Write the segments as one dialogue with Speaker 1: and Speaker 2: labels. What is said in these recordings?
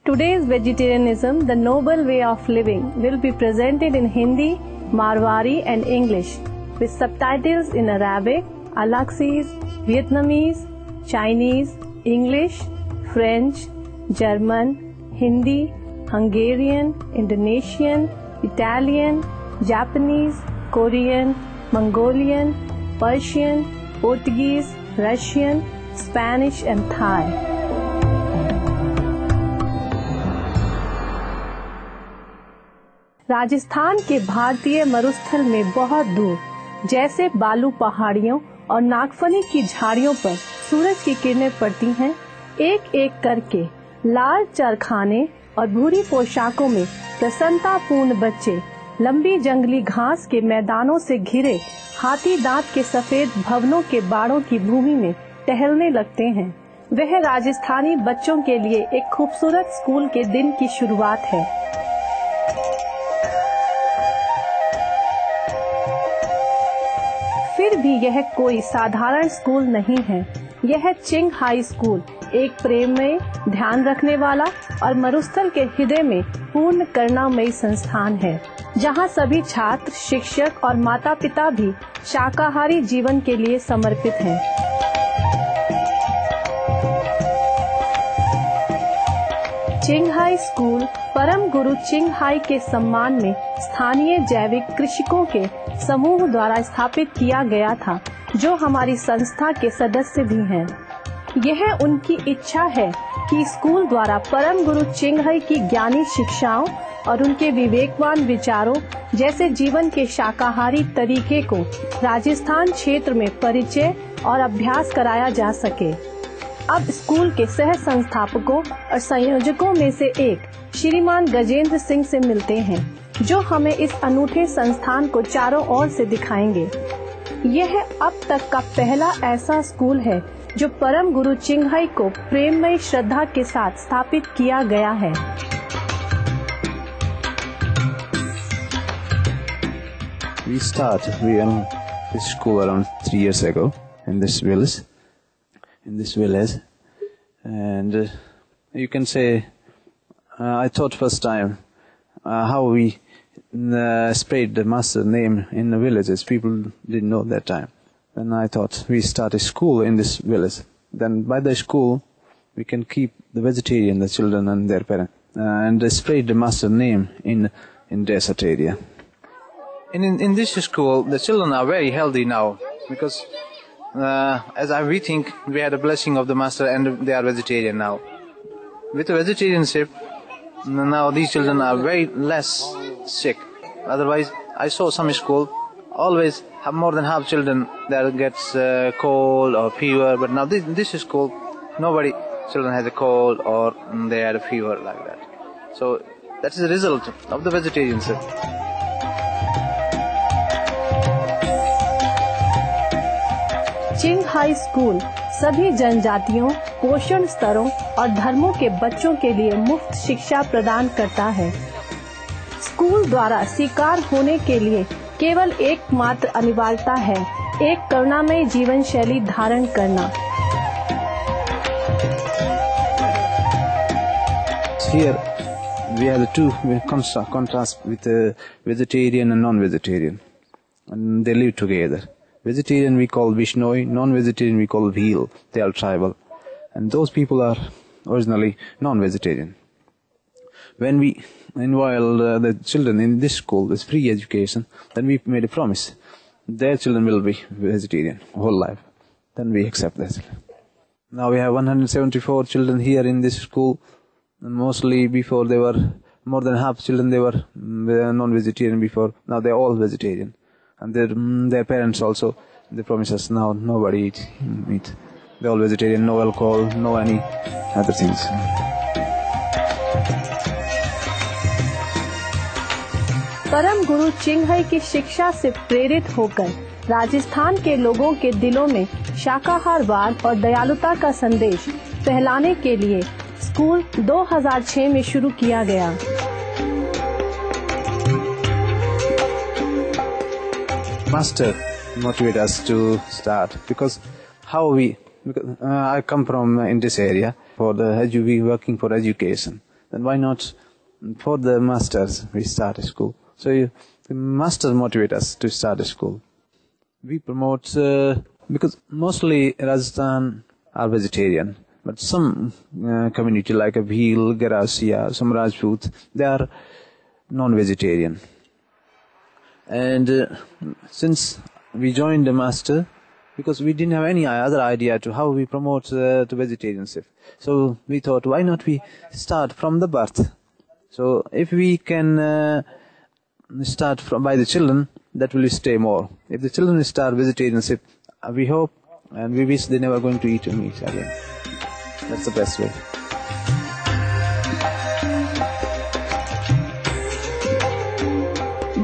Speaker 1: Today's vegetarianism, the noble way of living, will be presented in Hindi, Marwari and English with subtitles in Arabic, Alaxese, Vietnamese, Chinese, English, French, German, Hindi, Hungarian, Indonesian, Italian, Japanese, Korean, Mongolian, Persian, Portuguese, Russian, Spanish and Thai. Rajasthan के भारतीय मरुस्थल में बहुत दूर, जैसे बालू पहाड़ियों और नागफनी की झाड़ियों पर सूरज की किरणें पड़ती हैं, एक एक करके लाल चरखाने और भूरी पोशाकों में प्रसन्नतापूर्ण बच्चे लंबी जंगली घास के मैदानों से घिरे हाथी दांत के सफेद भवनों के बाड़ों की भूमि में टहलने लगते हैं। वह राजस्थानी बच्चों के लिए एक खूबसूरत स्कूल के दिन की शुरुआत है। फिर भी यह कोई साधारण स्कूल नहीं है। यह चिंग हाई स्कूल एक प्रेममय, ध्यान रखने वाला और मरुस्थल के हृदय में पूर्ण करुणामयी संस्थान है, जहां सभी छात्र, शिक्षक और माता पिता भी शाकाहारी जीवन के लिए समर्पित हैं। चिंग हाई स्कूल परम गुरु चिंग हाई के सम्मान में स्थानीय जैविक कृषकों के समूह द्वारा स्थापित किया गया था, जो हमारी संस्था के सदस्य भी हैं। यह उनकी इच्छा है कि स्कूल द्वारा परम गुरु चिंग हाई की ज्ञानी शिक्षाओं और उनके विवेकवान विचारों जैसे जीवन के शाकाहारी तरीके को राजस्थान क्षेत्र में परिचय और अभ्यास कराया जा सके। अब स्कूल के सह संस्थापकों और संयोजकों में से एक श्रीमान गजेंद्र सिंह से मिलते हैं, जो हमें इस अनूठे संस्थान को चारों ओर से दिखाएंगे। यह अब तक का पहला ऐसा स्कूल है जो परम गुरु चिंग हाई को प्रेममय श्रद्धा के साथ स्थापित किया गया है।
Speaker 2: We started this school around 3 years ago in this village, and you can say I thought first time how we spread the master name in the villages. People didn't know that time. Then I thought we start a school in this village. Then by the school we can keep the vegetarian, the children and their parents, and spread the master name in desert area.
Speaker 3: In this school, the children are very healthy now because we think we had a blessing of the master and they are vegetarian now. With the vegetarianship, now these children are very less sick. Otherwise, I saw some school always have more than half children that gets cold or fever, but now this school, nobody children has a cold or they had a fever like that. So that is the result of the vegetarianship.
Speaker 1: चिंग high school सभी जनजातियों, पोषण स्तरों और धर्मों के बच्चों के लिए मुफ्त शिक्षा प्रदान करता है। स्कूल द्वारा स्वीकार होने के लिए केवल एकमात्र अनिवार्यता है एक करुणामय जीवन शैली धारण करना।
Speaker 2: Here we have the two contrast with the vegetarian and non-vegetarian, and they live together. Vegetarian we call Vishnoi, non-vegetarian we call Bhil. They are tribal, and those people are originally non-vegetarian. When we enroll the children in this school, this free education, then we made a promise. Their children will be vegetarian whole life. Then we accept that. Now we have 174 children here in this school, and mostly before they were more than half children they were non-vegetarian before. Now they are all vegetarian. And their parents also, they promise us now nobody eat meat. They're all vegetarian, no alcohol, no any other things.
Speaker 1: परम गुरु चिंग high की शिक्षा से प्रेरित होकर राजस्थान के लोगों के दिलों में शाकाहारवाद और दयालुता का संदेश फैलाने के लिए स्कूल 2006 में शुरू किया गया।
Speaker 2: Master motivated us to start because I come from in this area we working for education. then why not for the masters we start a school? So the masters motivate us to start a school. We promote, because mostly Rajasthan are vegetarian, but some community like a Bhil, Garasia, some Rajput, they are non-vegetarian. And since we joined the master, because we didn't have any other idea to how we promote to vegetarianship, so we thought, why not we start from the birth? So if we can start by the children, that will stay more. If the children start vegetarianship, we hope and we wish they're never going to eat meat again. That's the best way.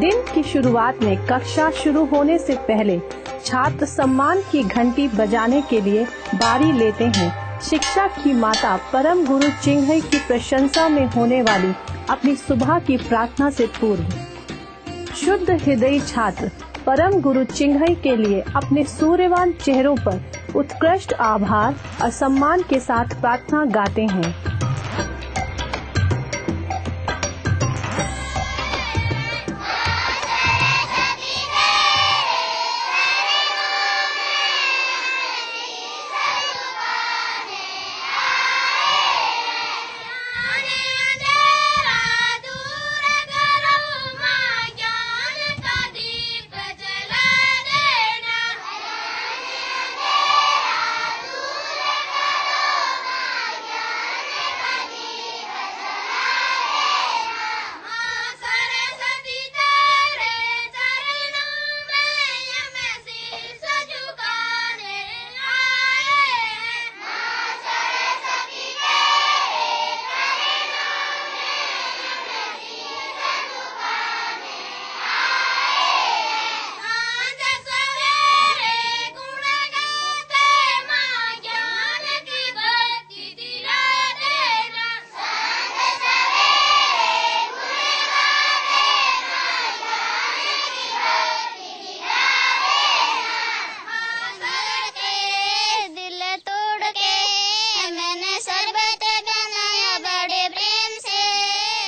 Speaker 1: दिन की शुरुआत में कक्षा शुरू होने से पहले छात्र सम्मान की घंटी बजाने के लिए बारी लेते हैं। शिक्षा की माता परम गुरु चिंगहई की प्रशंसा में होने वाली अपनी सुबह की प्रार्थना से पूर्व शुद्ध हृदयी छात्र परम गुरु चिंगहई के लिए अपने सूर्यवान चेहरों पर उत्कृष्ट आभार और सम्मान के साथ प्रार्थना गाते हैं।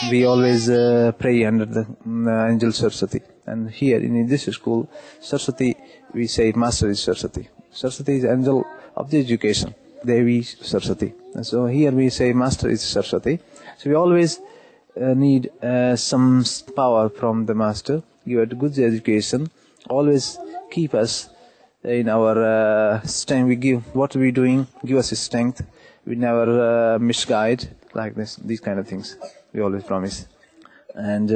Speaker 3: We always pray under the angel Saraswati, and here in this school, Saraswati, we say Master is Saraswati. Saraswati is angel of the education, Devi Saraswati. And so here we say Master is Saraswati. So we always need some power from the Master, give us good education, always keep us in our strength. We give what we doing, give us strength. We never misguide like this, these kind of things. We always promise, and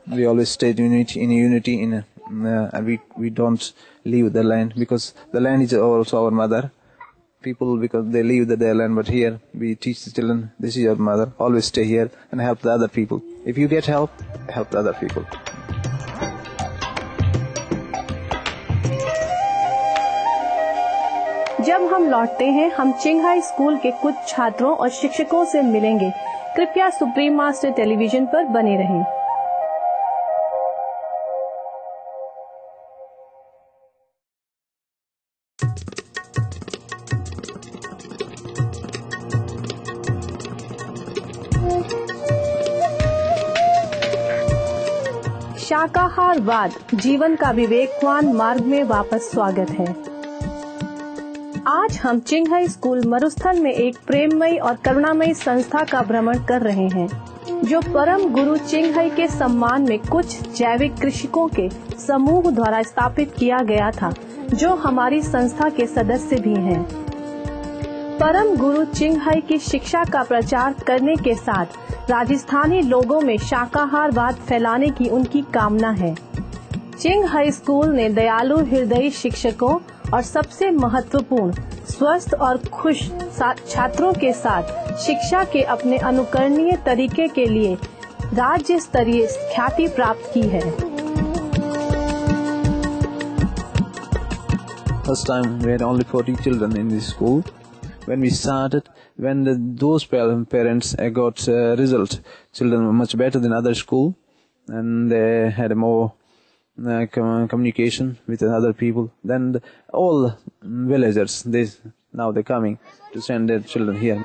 Speaker 3: we always stay in unity. And we don't leave the land, because the land is also our mother. People, because they leave their land, but here we teach the children, this is your mother. Always stay here and help the other people. If you get help, help the other people.
Speaker 1: जब हम लौटते हैं, हम चिंगहाई school के कुछ छात्रों और शिक्षकों से मिलेंगे। कृपया सुप्रीम मास्टर टेलीविजन पर बने रहें। शाकाहारवाद जीवन का विवेकवान मार्ग में वापस स्वागत है। आज हम चिंगहाई स्कूल मरुस्थल में एक प्रेममयी और करुणामयी संस्था का भ्रमण कर रहे हैं, जो परम गुरु चिंगहाई के सम्मान में कुछ जैविक कृषकों के समूह द्वारा स्थापित किया गया था, जो हमारी संस्था के सदस्य भी हैं। परम गुरु चिंगहाई की शिक्षा का प्रचार करने के साथ राजस्थानी लोगों में शाकाहारवाद फैलाने की उनकी कामना है। चिंगहाई स्कूल ने दयालु हृदयी शिक्षकों और सबसे महत्वपूर्ण स्वस्थ और खुश छात्रों के साथ शिक्षा के अपने अनुकरणीय तरीके के लिए राज्य स्तरीय ख्याति प्राप्त की है।
Speaker 2: First time we had only 40 children in this school. When we started, when those parents got result, children were much better than other school, and they had more communication with other people. Then all villagers, they're coming to send their children here.